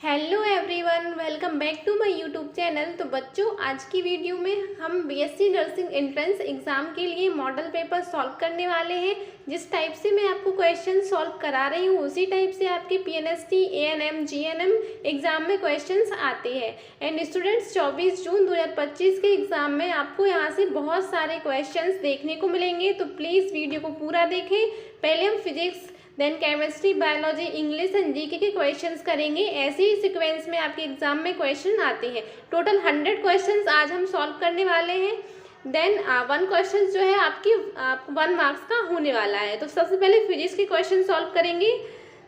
Hello everyone, welcome back to my YouTube channel. तो बच्चों, आज की वीडियो में हम बीएससी नर्सिंग एंट्रेंस एग्ज़ाम के लिए मॉडल पेपर सॉल्व करने वाले हैं। जिस टाइप से मैं आपको क्वेश्चन सॉल्व करा रही हूँ उसी टाइप से आपके पीएनएसटी, एएनएम, जीएनएम एग्ज़ाम में क्वेश्चंस आते हैं। एंड स्टूडेंट्स, 24 जून 2025 के एग्ज़ाम में आपको यहाँ से बहुत सारे क्वेश्चंस देखने को मिलेंगे, तो प्लीज़ वीडियो को पूरा देखें। पहले हम physics, then chemistry, biology, English and GK के क्वेश्चंस करेंगे। ऐसे ही सीक्वेंस में आपके एग्जाम में क्वेश्चन आते हैं। टोटल 100 क्वेश्चंस आज हम सॉल्व करने वाले हैं। देन 1 क्वेश्चन जो है आपकी 1 मार्क्स का होने वाला है। तो सबसे पहले फिजिक्स के क्वेश्चन सॉल्व करेंगे।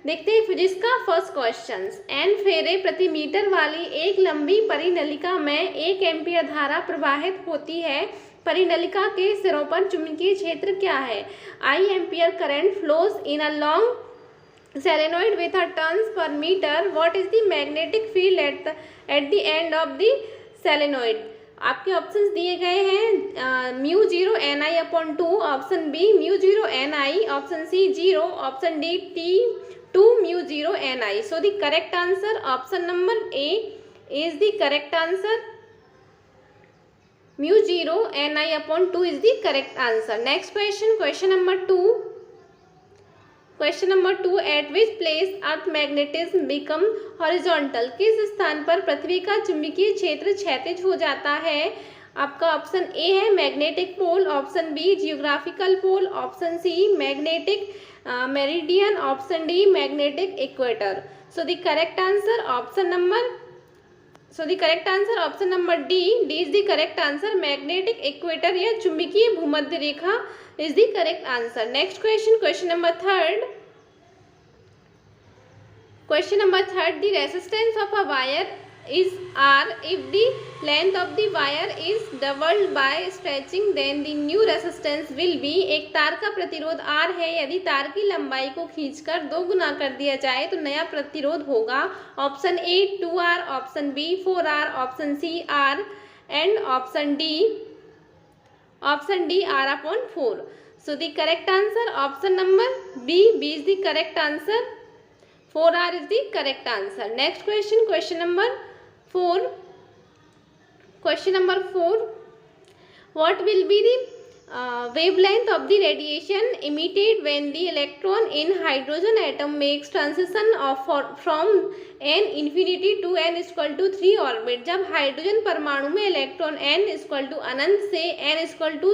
देखते हैं फिजिक्स का फर्स्ट क्वेश्चन। एन फेरे प्रति मीटर वाली एक लंबी परिनलिका में 1 एम्पीयर धारा प्रवाहित होती है। परिनलिका के सिरों पर चुंबकीय क्षेत्र क्या है? I ampere current flows in a long solenoid with a turns per meter. What is the magnetic field at the end of the solenoid? आपके ऑप्शंस दिए गए हैं mu 0 NI upon 2, option B mu 0 NI, option C 0, option D T2 mu 0 NI. So the correct answer option number A is the correct answer. Mu 0 NI upon 2 is the correct answer. Next question, question number 2. Question number 2, at which place earth magnetism become horizontal? किस स्थान पर पृथ्वी का चुंबकीय क्षेत्र क्षैतिज हो जाता है? आपका ऑप्शन ए है magnetic pole, option B geographical pole, option C magnetic meridian, option D magnetic equator. So the correct answer option number option number D is the correct answer. Magnetic equator या चुंबकीय भूमध्य रेखा is the correct answer. Next question, question number 3. Question number 3, the resistance of a wire is R. If the length of the wire is doubled by stretching, then the new resistance will be. एक तार का प्रतिरोध R है, यदि तार की लंबाई को खींचकर 2 गुना कर दिया जाए तो नया प्रतिरोध होगा. Option A 2R, option B 4R, option C R and option D R upon 4. So the correct answer option number B is the correct answer. 4R is the correct answer. Next question, question number 4. Question number 4. What will be the wavelength of the radiation emitted when the electron in hydrogen atom makes transition from n infinity to n equal to 3 orbit? जब hydrogen परमाणु में electron n equal to अनंत से n equal to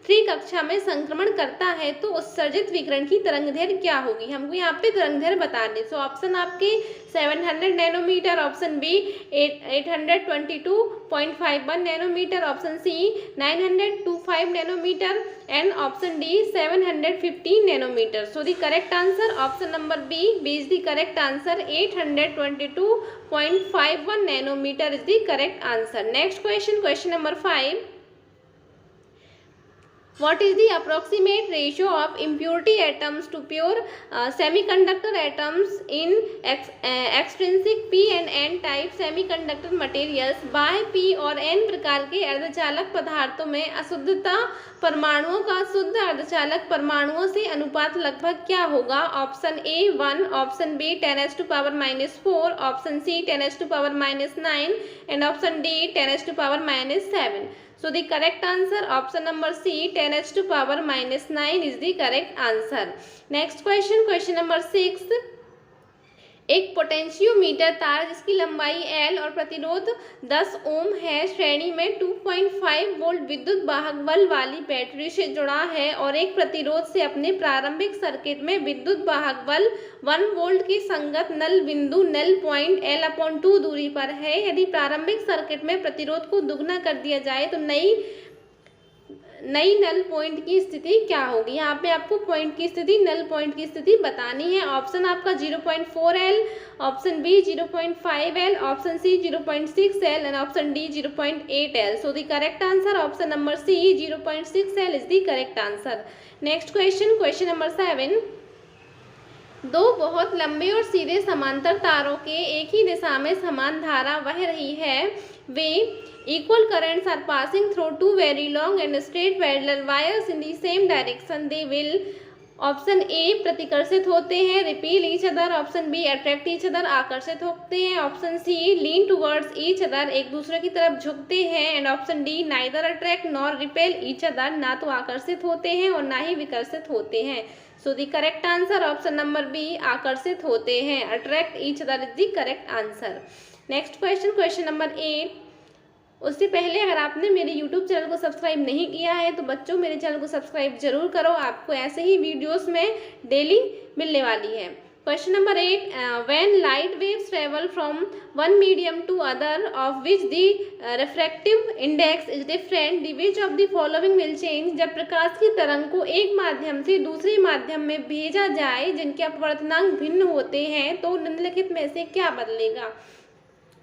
3 कक्षा में संक्रमण करता है तो उत्सर्जित विकिरण की तरंगदैर्घ्य क्या होगी? हमको यहाँ पे तरंगदैर्घ्य बता दें. सो ऑप्शन आपके 700 nanometer, option B 822.51 nanometer, option C 925 nanometer and option D 715 nanometer. So the correct answer option number B is the correct answer. 822.51 nanometer is the correct answer. Next question, question number 5. What is the approximate ratio of impurity atoms to pure semiconductor atoms in extrinsic P and N type semiconductor materials? बाह्य P और N प्रकार के अर्धचालक पदार्थों में अशुद्धता परमाणुओं का शुद्ध अर्धचालक परमाणुओं से अनुपात लगभग क्या होगा? Option A 1, option B 10⁻⁻4, option C 10⁻⁹ and option D 10⁻⁷. So the correct answer option number C 10⁻⁹ is the correct answer. Next question, question number 6. एक पोटेंशियोमीटर तार जिसकी लंबाई L और प्रतिरोध 10 ओम है श्रेणी में 2.5 वोल्ट विद्युत वाहक बल वाली बैटरी से जुड़ा है और एक प्रतिरोध से अपने प्रारंभिक सर्किट में विद्युत वाहक बल 1 वोल्ट की संगत नल बिंदु नल पॉइंट L/2 दूरी पर है. यदि प्रारंभिक सर्किट में प्रतिरोध को दुगना कर दिया जाए तो नई नल पॉइंट की स्थिति क्या होगी? यहाँ पे आपको पॉइंट की स्थिति, नल पॉइंट की स्थिति बतानी है. ऑप्शन आपका 0.4L, option B 0.5L, option C 0.6L and option D 0.8L. So the correct answer option number C 0.6L is the correct answer. Next question, question number 7. 2 बहुत लंबे और सीधे समांतर तारों के एक ही दिशा में समान धारा बह रही है. वे equal currents are passing through 2 very long and straight parallel wires in the same direction. They will option A प्रतिकर्षित होते हैं, repel each other. Option B attract each other, आकर्षित होते हैं। Option C lean towards each other, एक दूसरे की तरफ झुकते हैं। And option D neither attract nor repel each other, ना तो आकर्षित होते हैं और ना ही विकर्षित होते हैं। So the correct answer option number B, आकर्षित होते हैं। Attract each other is the correct answer. Next question, question number 8। उससे पहले अगर आपने मेरे YouTube चैनल को सब्सक्राइब नहीं किया है तो बच्चों मेरे चैनल को सब्सक्राइब जरूर करो, आपको ऐसे ही वीडियोस में डेली मिलने वाली है। Question number 8, when light waves travel from one medium to other of which the refractive index is different, the which of the following will change. जब प्रकाश की तरंग को एक माध्यम से दूसरे माध्यम में भेजा जाए जिनके अपवर्तनांक भिन्न होते हैं तो निम्नलिखित में से क्या बदलेगा।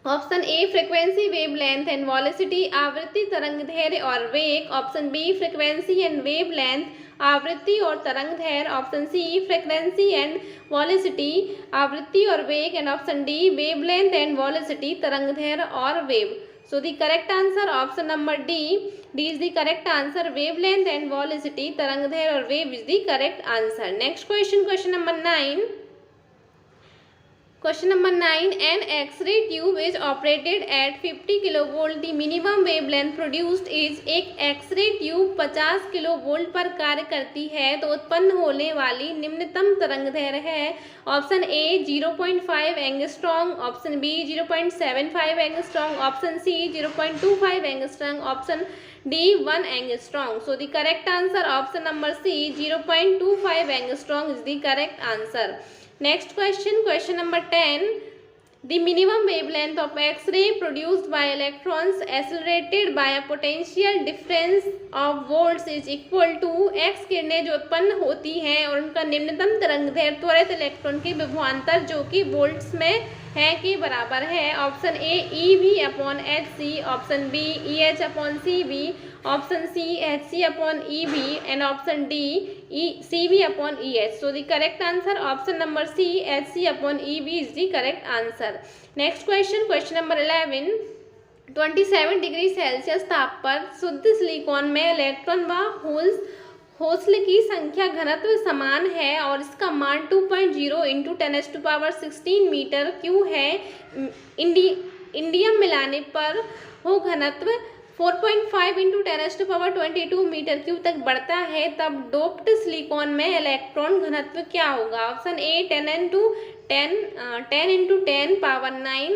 Option A frequency, wavelength and velocity, आवृत्ति, तरंग दैर्घ्य और वेग। Option B frequency and wavelength, आवृत्ति और तरंग दैर्घ्य। Option C frequency and velocity, आवृत्ति और वेग। And option D wavelength and velocity, तरंग दैर्घ्य और वेव। So the correct answer option number D is the correct answer. Wavelength and velocity, तरंग दैर्घ्य और वेव is the correct answer. Next question, question number 9। Question number 9, an X-ray tube is operated at 50 kilovolt. The minimum wavelength produced is, एक X-ray tube 50 kilovolt पर कार्य करती है तो उत्पन्न होने वाली निम्नतम तरंग दैर्घ्य है। Option A 0.5 angstrom, option B 0.75 angstrom, option C 0.25 angstrom, option D 1 angstrom. So the correct answer option number C 0.25 angstrom is the correct answer. Next question, question number 10. The minimum wavelength of X-ray produced by electrons accelerated by a potential difference of volts is equal to, X किरणें जो उत्पन्न होती हैं और उनका निम्नतम तरंगदैर्घ्य त्वरित electron के विभवांतर जो कि वोल्ट्स में है के बराबर है। Option A EV/hc, option B EH/cv, option C hc/ev and option D cv/eh। So the correct answer option number C hc/ev is the correct answer. Next question, question number 11। 27 degree Celsius ताप पर शुद्ध silicon में electron व holes की संख्या घनत्व समान है और इसका मान 2.0 इंटू 10⁻16 मीटर क्यूब है। इंडियम मिलाने पर हो घनत्व 4.5 इंटू 10�22 मीटर क्यूब तक बढ़ता है, तब डोप्ड सिलिकॉन में इलेक्ट्रॉन घनत्व क्या होगा। Option A 10 into 10 power 9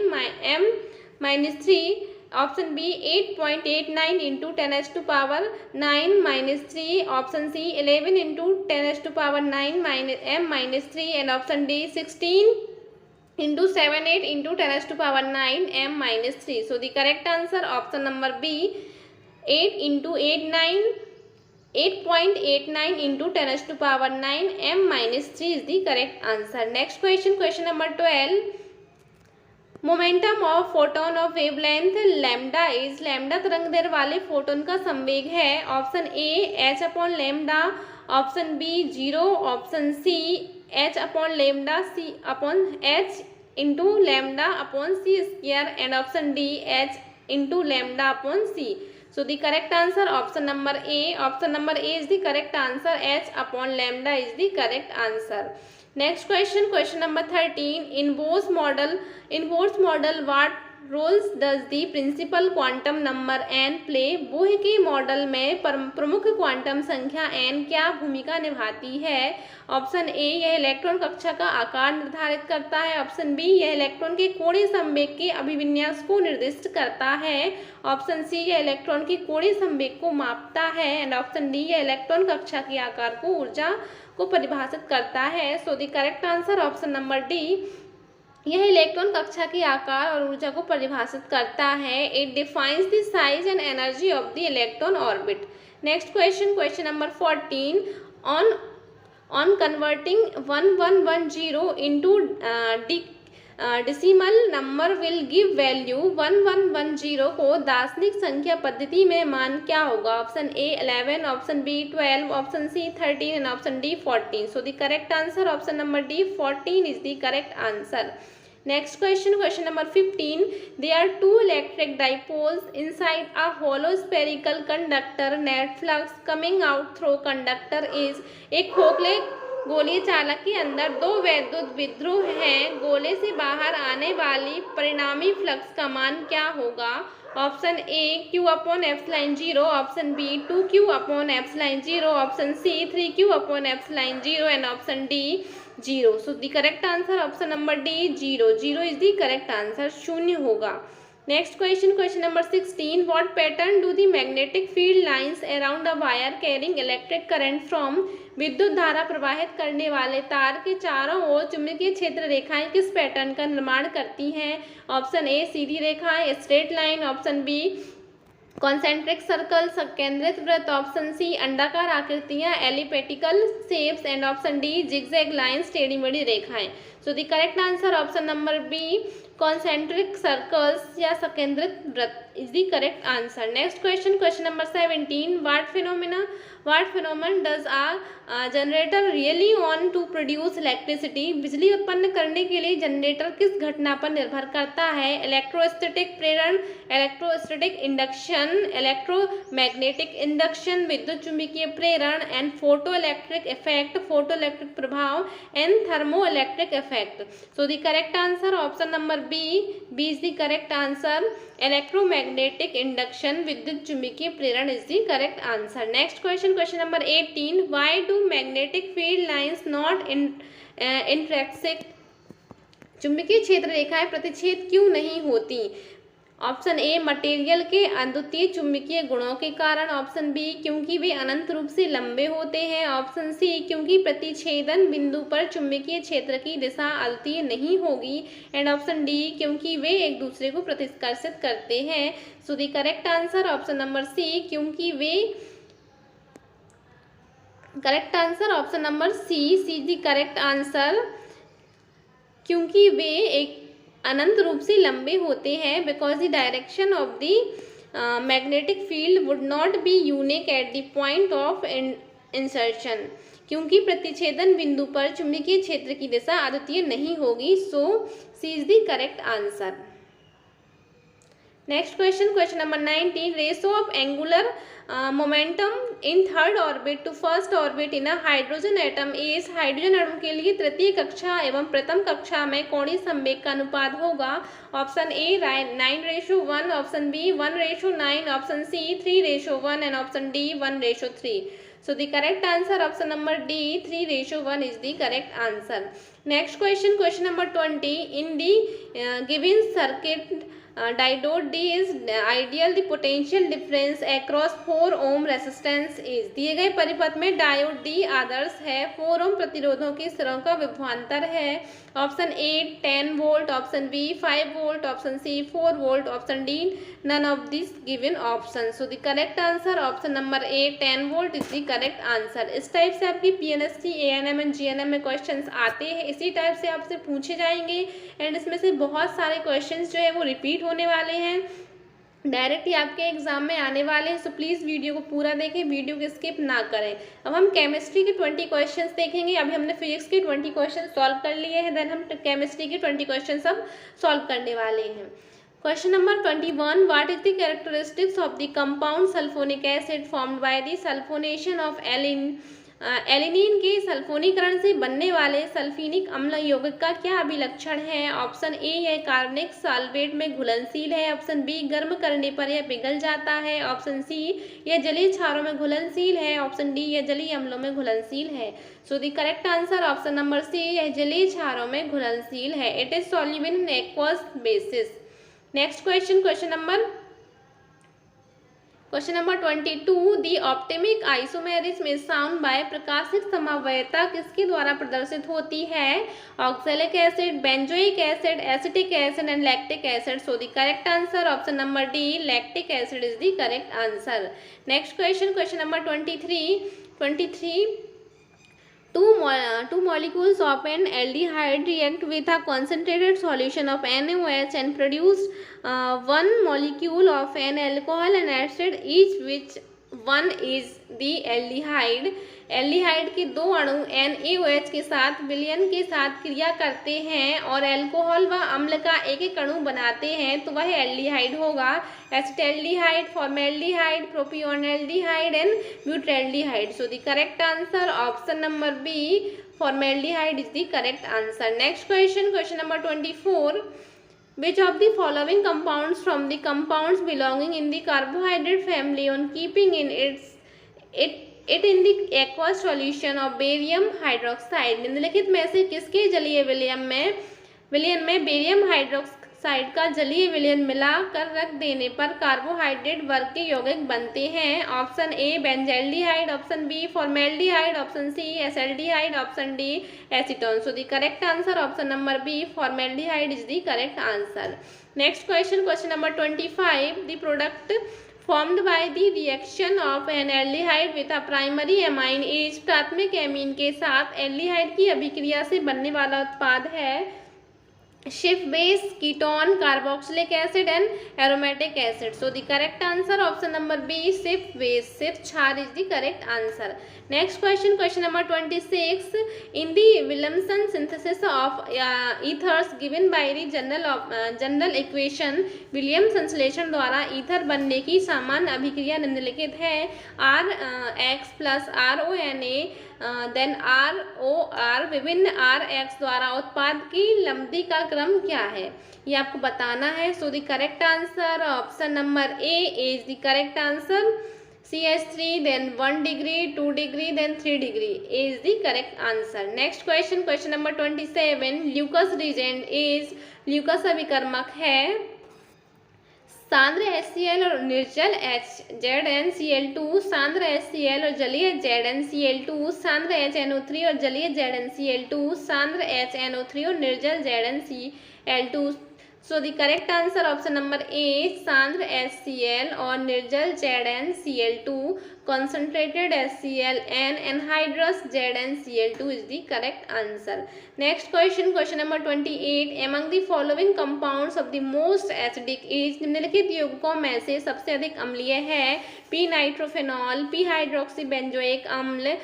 m-3, option B 8.89 into 10⁻9 option C 11 into 10⁻9 m-3 and option D 16 into 78 into 10⁻9 m-3। So the correct answer option number B 8.89 into 10⁻9 m-3 is the correct answer. Next question, question number 12। Momentum of photon of wavelength lambda is, lambda तरंगदैर्घ्य वाले photon का संवेग है। Option A h/लैम्डा, option B 0, option C h/लैम्डा h into लैम्डा/c² and option D h into लैम्डा/c। So the correct answer option number A is the correct answer. h/लैम्डा is the correct answer. Next question, question number 13। In Bohr's model what roles does the principal quantum number n play, Bohr के मॉडल में प्रमुख quantum संख्या n क्या भूमिका निभाती है। ऑप्शन ए यह इलेक्ट्रॉन कक्षा का आकार निर्धारित करता है, ऑप्शन बी यह इलेक्ट्रॉन के कोणीय संवेग के अभिविन्यास को निर्दिष्ट करता है, ऑप्शन सी यह इलेक्ट्रॉन के कोणीय संवेग को मापता है एंड ऑप्शन डी यह इलेक्ट्रॉन कक्षा के आकार को ऊर्जा को परिभाषित करता है। So the correct answer option number D, यह इलेक्ट्रॉन कक्षा के आकार और ऊर्जा को परिभाषित करता है। It defines the size and energy of the electron orbit. Next question, question number 14। On converting 1110 into decimal number will give value 1110 को दार्शनिक संख्या पद्धति में मान क्या होगा। Option A 11, option B 12, option C 13 and option D 14। So the correct answer option number D 14 is the correct answer. Next question, question number 15. There are two electric dipoles inside a hollow spherical conductor. Net flux coming out through conductor is, एक गोलीय चालक के अंदर दो वैद्युत विद्रोह हैं, गोले से बाहर आने वाली परिणामी फ्लक्स का मान क्या होगा? Option A Q upon epsilon 0, option B 2Q upon epsilon 0, option C 3Q upon epsilon 0 and option D 0. So the correct answer option number D 0. 0 is the correct answer, शून्य होगा. Next question, question number 16. What pattern do the magnetic field lines around a wire carrying electric current from? विद्युत धारा प्रवाहित करने वाले तार के चारों ओर चुंबकीय क्षेत्र रेखाएं किस पैटर्न का निर्माण करती हैं? ऑप्शन ए सीधी रेखाएं, straight line, option B concentric circle, संकेंद्रित वृत्त, ऑप्शन सी अंडाकार आकृतियां, elliptical shapes and option D zigzag lines, टेढ़ी मेढ़ी रेखाएं. So the correct answer option number B concentric circles या संकेंद्रित वृत्त is the correct answer. Next question, question number 17. What phenomenon does a generator rely on to produce electricity? बिजली उत्पन्न करने के लिए जनरेटर किस घटना पर निर्भर करता है? इलेक्ट्रोस्टैटिक प्रेरण, इलेक्ट्रोस्टैटिक इंडक्शन, इलेक्ट्रोमैग्नेटिक इंडक्शन, विद्युत चुंबकीय प्रेरण and photoelectric effect, photoelectric प्रभाव and thermoelectric effect. So the correct answer option number B is the correct answer. Electromagnetic induction, विद्युत चुंबकीय प्रेरण is the correct answer. Next question, question number 18. Why do magnetic field lines not intersect? चुंबकीय क्षेत्र रेखाएं प्रतिच्छेद क्यों नहीं होती? ऑप्शन ए मटेरियल के अद्वितीय चुंबकीय गुणों के कारण, ऑप्शन बी क्योंकि वे अनंत रूप से लंबे होते हैं, ऑप्शन सी क्योंकि प्रतिच्छेदन बिंदु पर चुंबकीय क्षेत्र की दिशा अद्वितीय नहीं होगी एंड ऑप्शन डी क्योंकि वे एक दूसरे को प्रतिस्पर्शित करते हैं. So the correct answer option number C क्योंकि वे correct answer option number C the correct answer क्योंकि वे एक अनंत रूप से लंबे होते हैं. Because the direction of the magnetic field would not be unique at the point of insertion. क्योंकि प्रतिच्छेदन बिंदु पर चुंबकीय क्षेत्र की दिशा अद्वितीय नहीं होगी. So C is the correct answer. Next question, question number 19. Ratio of angular momentum in third orbit to first orbit in a hydrogen atom is? Hydrogen अणु के लिए तृतीय कक्षा एवं प्रथम कक्षा में कोणीय संवेग का अनुपात होगा. Option A 9:1, option B 1:9, option C 3:1 and option D 1:3. So the correct answer option number D 3:1 is the correct answer. Next question, question number 20. In the given circuit diode D is ideal, the potential difference across 4 ohm resistance is? दिए गए परिपथ में diode D आदर्श है, 4 ओम प्रतिरोधों के सिरों का विभवांतर है. Option A 10 volt, option B 5 volt, option C 4 volt, option D none of this given option. So the correct answer option number A 10 volt is the correct answer. इस टाइप से आपकी PNST, ANM एंड GNM में questions आते हैं, इसी type से आपसे पूछे जाएंगे एंड इसमें से बहुत सारे क्वेश्चंस जो है वो रिपीट होने वाले हैं, डायरेक्ट ही आपके एग्जाम में आने वाले हैं. सो प्लीज़ वीडियो को पूरा देखें, वीडियो को स्किप ना करें. अब हम केमिस्ट्री के 20 क्वेश्चंस देखेंगे. अभी हमने फिजिक्स के 20 क्वेश्चन सॉल्व कर लिए हैं, देन हम केमिस्ट्री के 20 क्वेश्चन सब सॉल्व करने वाले हैं. Question number 21. What is the characteristics of the compound sulphonic acid formed by the sulphonation of alanine के सल्फोनीकरण से बनने वाले सल्फीनिक अम्ल यौगिक का क्या अभिलक्षण है? ऑप्शन ए यह कार्बनिक सॉल्वेट में घुलनशील है, ऑप्शन बी गर्म करने पर यह पिघल जाता है, ऑप्शन सी यह जलीय क्षारों में घुलनशील है, ऑप्शन डी यह जलीय अम्लों में घुलनशील है. So the correct answer option number C यह जलीय क्षारों में घुलनशील है. It is soluble in aqueous bases. Next question, question number 22. The optical isomerism is found by प्रकाशिक समवायता किसके द्वारा प्रदर्शित होती है? Oxalic acid, benzoic acid, acetic acid and lactic acid. So the correct answer option number D lactic acid is the correct answer. Next question, question number 23. Two molecules of an aldehyde react with a concentrated solution of NaOH and produce one molecule of an alcohol and acid, each which one is the aldehyde. Aldehyde के दो अणु NaOH के साथ विलयन के साथ क्रिया करते हैं और अल्कोहल व अम्ल का एक एक अणु बनाते हैं तो वह एल्डिहाइड होगा. Acetaldehyde, formaldehyde, propionaldehyde and butyraldehyde. So the correct answer option number B formaldehyde is the correct answer. Next question, question number 24. Which of the following compounds from the compounds belonging in the carbohydrate family on keeping in it in the aqueous solution of barium hydroxide? निम्नलिखित में से किसके जलीय विलयन में barium hydroxide का जलीय विलयन मिलाकर रख देने पर कार्बोहाइड्रेट वर्ग के यौगिक बनते हैं? Option A benzaldehyde, option B formaldehyde, option C acetaldehyde, option D acetone. So the correct answer option number B formaldehyde is the correct answer. Next question, question number 25. The product formed by the reaction of an aldehyde with a primary amine is प्राथमिक amine के साथ aldehyde की अभिक्रिया से बनने वाला उत्पाद है Schiff base, ketone, carboxylic acid and aromatic acid. So the correct answer option number B Schiff base, Schiff क्षार is the correct answer. Next question, question number 26. In the Williamson synthesis of ethers given by the general equation, William संश्लेषण द्वारा ईथर बनने की सामान्य अभिक्रिया निम्नलिखित है. R X plus RONA then ROR विभिन्न RX द्वारा उत्पाद की लंबी का क्रम क्या है, ये आपको बताना है. So the correct answer option number A is the correct answer. CH3 then 1 degree, 2 degree then 3 degree is the correct answer. Next question, question number 27. Lucas reagent is, Lucas अभिकर्मक है सांद्र HCl और निर्जल ZnCl2, सांद्र HCl और जलीय ZnCl2, सांद्र HNO3 और जलीय ZnCl2, सांद्र HNO3 और निर्जल ZnCl2. So the correct answer option number A सांद्र HCl और निर्जल ZnCl2, concentrated HCl and anhydrous ZnCl2 is the correct answer. Next question, question number 28. Among the following compounds of the most acidic is, निम्नलिखित यौगिकों में से सबसे अधिक अम्लीय है p nitrophenol, p hydroxy benzoic अम्ल,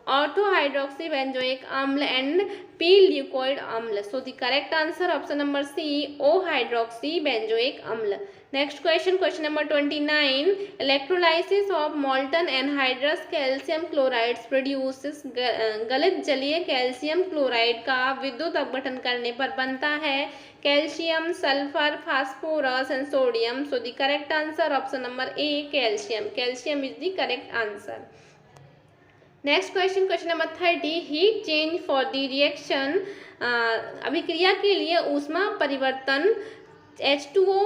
ऑटो हाइड्रोक्सी बेंजोइक अम्ल एंड p ल्यूकोइड अम्ल. So the correct answer option number C O hydroxy benzoic अम्ल. Next question, question number 29. Electrolysis of molten anhydrous calcium chlorides produces, गलित जलीय calcium chloride का विद्युत अपघटन करने पर बनता है calcium, sulphur, phosphorus and sodium. So the correct answer option number A calcium, calcium is the correct answer. Next question, question number 30. Heat change for the reaction, अभिक्रिया के लिए ऊष्मा परिवर्तन H2O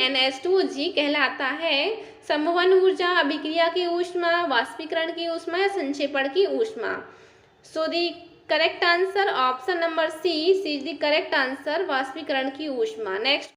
and H2OG कहलाता है. संवहन ऊर्जा, अभिक्रिया की ऊष्मा, वाष्पीकरण की ऊष्मा या संक्षेपण की ऊष्मा. So the correct answer option number C is the correct answer, वाष्पीकरण की ऊष्मा. नेक्स्ट